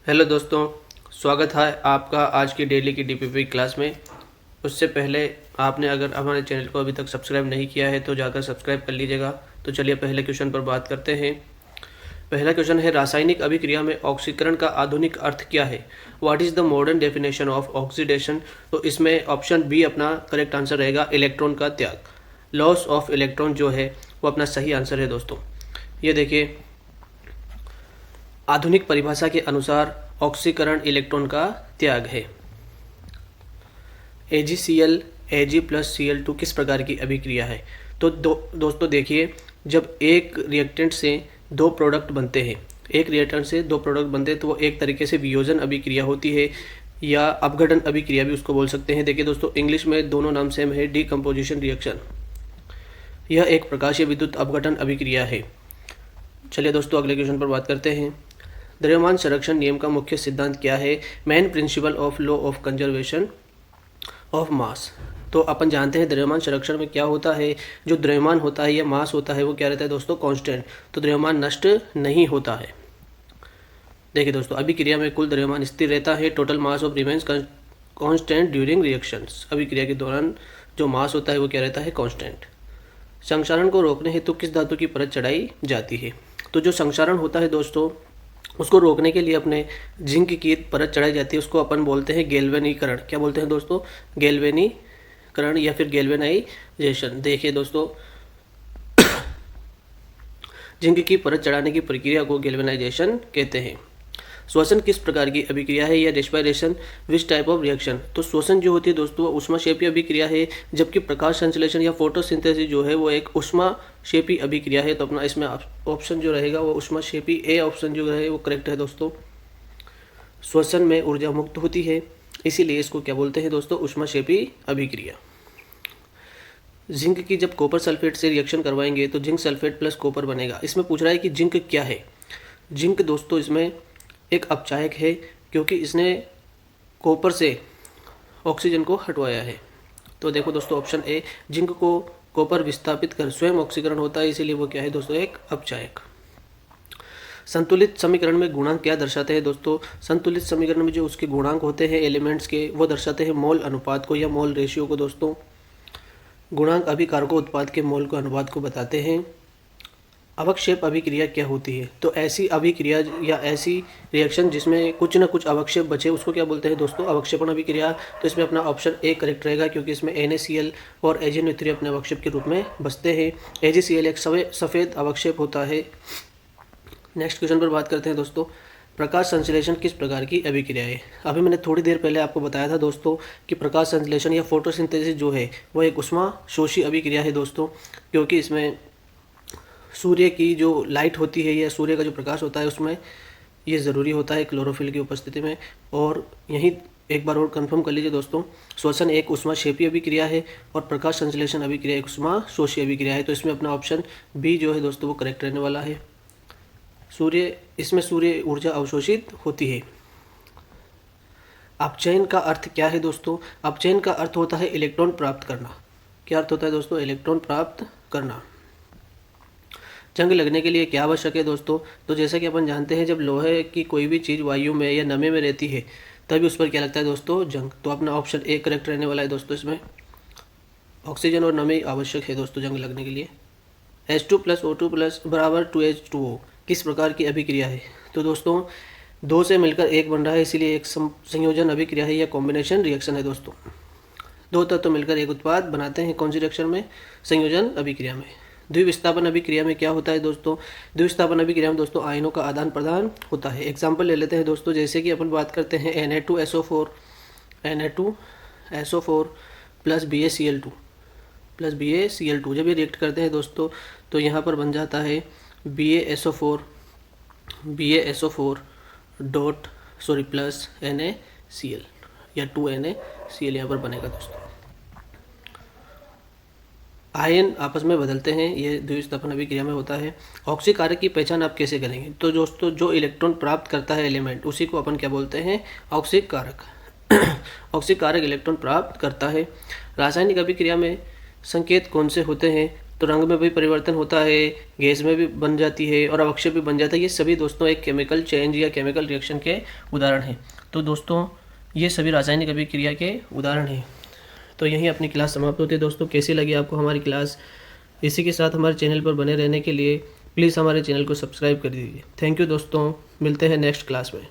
Hello दोस्तों, स्वागत है आपका आज की डेली की डीपीपी क्लास में। उससे पहले आपने अगर हमारे चैनल को अभी तक सब्सक्राइब नहीं किया है तो जाकर सब्सक्राइब कर लीजिएगा। तो चलिए पहले क्वेश्चन पर बात करते हैं। पहला क्वेश्चन है, रासायनिक अभिक्रिया में ऑक्सीकरण का आधुनिक अर्थ क्या है? What is the modern definition of oxidation? तो इसमें ऑप्शन बी अपना करेक्ट आंसर रहेगा, इलेक्ट्रॉन का त्याग। लॉस ऑफ इलेक्ट्रॉन जो है वो अपना सही आंसर है दोस्तों। ये देखिए, आधुनिक परिभाषा के अनुसार ऑक्सीकरण इलेक्ट्रॉन का त्याग है। AgCl Ag+Cl2 किस प्रकार की अभिक्रिया है? तो दोस्तों देखिए, जब एक रिएक्टेंट से दो प्रोडक्ट बनते हैं, एक रिएक्टेंट से दो प्रोडक्ट बनते हैं तो वो एक तरीके से वियोजन अभिक्रिया होती है या अपघटन अभिक्रिया भी उसको बोल सकते हैं। देखिए दोस्तों, इंग्लिश में दोनों नाम सेम है, डीकम्पोजिशन रिएक्शन। यह एक प्रकाशीय विद्युत अपघटन अभिक्रिया है। चलिए दोस्तों अगले क्वेश्चन पर बात करते हैं। द्रव्यमान संरक्षण नियम का मुख्य सिद्धांत क्या है? Main principle of law of conservation of mass. तो अपन जानते हैं द्रव्यमान संरक्षण में क्या होता है, जो द्रव्यमान होता है या मास होता है वो क्या रहता है दोस्तों? कांस्टेंट। तो द्रव्यमान नष्ट नहीं होता है। देखिए दोस्तों, अभिक्रिया में कुल द्रव्यमान स्थिर रहता है। Total mass of remains constant during reactions. अभिक्रिया के दौरान जो मास होता है वो क्या रहता है? कांस्टेंट। संक्षारण को रोकने हेतु किस धातु की परत चढ़ाई जाती है? तो जो संक्षारण होता है दोस्तों, उसको रोकने के लिए अपने जिंक की परत चढ़ाई जाती है, उसको अपन बोलते हैं गैल्वेनीकरण। क्या बोलते हैं दोस्तों? गैल्वेनीकरण या फिर गैल्वेनाइजेशन। देखिए दोस्तों, जिंक की परत चढ़ाने की प्रक्रिया को गैल्वेनाइजेशन कहते हैं। श्वसन किस प्रकार की अभिक्रिया है या respiration which type of reaction? तो श्वसन जो होती है दोस्तों वो ऊष्माक्षेपी अभिक्रिया है, जबकि प्रकाश संश्लेषण या फोटोसिंथेसिस जो है वो एक ऊष्माक्षेपी अभिक्रिया है। तो अपना इसमें ऑप्शन जो रहेगा वो ऊष्माक्षेपी, ए ऑप्शन जो है वो करेक्ट है दोस्तों। श्वसन में ऊर्जा मुक्त होती है, इसीलिए इसको क्या बोलते हैं दोस्तों? ऊष्माक्षेपी अभिक्रिया। जिंक की जब कॉपर सल्फेट से रिएक्शन करवाएंगे तो जिंक सल्फेट प्लस कॉपर बनेगा। इसमें पूछ रहा है कि जिंक क्या है। जिंक दोस्तों इसमें एक अपचायक है, क्योंकि इसने कॉपर से ऑक्सीजन को हटवाया है। तो देखो दोस्तों, ऑप्शन ए, जिंक को कॉपर विस्थापित कर स्वयं ऑक्सीकरण होता है, इसीलिए वो क्या है दोस्तों? एक अपचायक। संतुलित समीकरण में गुणांक क्या दर्शाते हैं दोस्तों? संतुलित समीकरण में जो उसके गुणांक होते हैं एलिमेंट्स के, वो दर्शाते हैं मोल अनुपात को या मोल रेशियो को दोस्तों। गुणांक अभिकारकों उत्पाद के मोल को अनुपात को बताते हैं। अवक्षेप अभिक्रिया क्या होती है? तो ऐसी अभिक्रिया या ऐसी रिएक्शन जिसमें कुछ ना कुछ अवक्षेप बचे उसको क्या बोलते हैं दोस्तों? अवक्षेपण अभिक्रिया। तो इसमें अपना ऑप्शन ए करेक्ट रहेगा, क्योंकि इसमें NaCl और AgNO3 अपने अवक्षेप के रूप में बचते हैं। AgCl एक सफ़ेद अवक्षेप होता है। नेक्स्ट क्वेश्चन पर बात करते हैं दोस्तों, प्रकाश संश्लेषण किस प्रकार की अभिक्रिया है? अभी मैंने थोड़ी देर पहले आपको बताया था दोस्तों कि प्रकाश संश्लेषण या फोटोसिंथेसिस जो है वो एक ऊष्माशोषी अभिक्रिया है दोस्तों, क्योंकि इसमें सूर्य की जो लाइट होती है या सूर्य का जो प्रकाश होता है उसमें ये ज़रूरी होता है क्लोरोफिल की उपस्थिति में। और यहीं एक बार और कंफर्म कर लीजिए दोस्तों, श्वसन एक ऊष्माक्षेपी अभिक्रिया है और प्रकाश संश्लेषण अभिक्रिया एक ऊष्माशोषी अभिक्रिया है। तो इसमें अपना ऑप्शन बी जो है दोस्तों वो करेक्ट रहने वाला है। इसमें सूर्य ऊर्जा अवशोषित होती है। अपचयन का अर्थ क्या है दोस्तों? अपचयन का अर्थ होता है इलेक्ट्रॉन प्राप्त करना। क्या अर्थ होता है दोस्तों? इलेक्ट्रॉन प्राप्त करना। जंग लगने के लिए क्या आवश्यक है दोस्तों? तो जैसा कि अपन जानते हैं, जब लोहे की कोई भी चीज़ वायु में या नमी में रहती है तभी उस पर क्या लगता है दोस्तों? जंग। तो अपना ऑप्शन ए करेक्ट रहने वाला है दोस्तों। इसमें ऑक्सीजन और नमी आवश्यक है दोस्तों जंग लगने के लिए। H2+O2+ बराबर 2H2O किस प्रकार की अभिक्रिया है? तो दोस्तों, दो से मिलकर एक बन रहा है, इसीलिए एक संयोजन अभिक्रिया है या कॉम्बिनेशन रिएक्शन है दोस्तों। दो तत्व मिलकर एक उत्पाद बनाते हैं, कौन सी रिएक्शन में? संयोजन अभिक्रिया में। द्विविस्थापन अभिक्रिया में क्या होता है दोस्तों? द्विविस्थापन अभिक्रिया में दोस्तों आयनों का आदान प्रदान होता है। एग्जाम्पल ले लेते हैं दोस्तों, जैसे कि अपन बात करते हैं Na2SO4 प्लस BaCl2 जब ये रिएक्ट करते हैं दोस्तों तो यहाँ पर बन जाता है BaSO4 डॉट प्लस NaCl या 2NaCl यहाँ पर बनेगा दोस्तों। आयन आपस में बदलते हैं, ये द्विविस्थापन अभिक्रिया में होता है। ऑक्सीकारक की पहचान आप कैसे करेंगे? तो दोस्तों, जो इलेक्ट्रॉन प्राप्त करता है एलिमेंट उसी को अपन क्या बोलते हैं? ऑक्सीकारक। ऑक्सीकारक इलेक्ट्रॉन प्राप्त करता है। रासायनिक अभिक्रिया में संकेत कौन से होते हैं? तो रंग में भी परिवर्तन होता है, गैस में भी बन जाती है और अवक्षय भी बन जाता है। ये सभी दोस्तों एक केमिकल चेंज या केमिकल रिएक्शन के उदाहरण हैं। तो दोस्तों ये सभी रासायनिक अभिक्रिया के उदाहरण हैं। तो यहीं अपनी क्लास समाप्त होती है दोस्तों। कैसी लगी आपको हमारी क्लास? इसी के साथ हमारे चैनल पर बने रहने के लिए प्लीज़ हमारे चैनल को सब्सक्राइब कर दीजिए। थैंक यू दोस्तों, मिलते हैं नेक्स्ट क्लास में।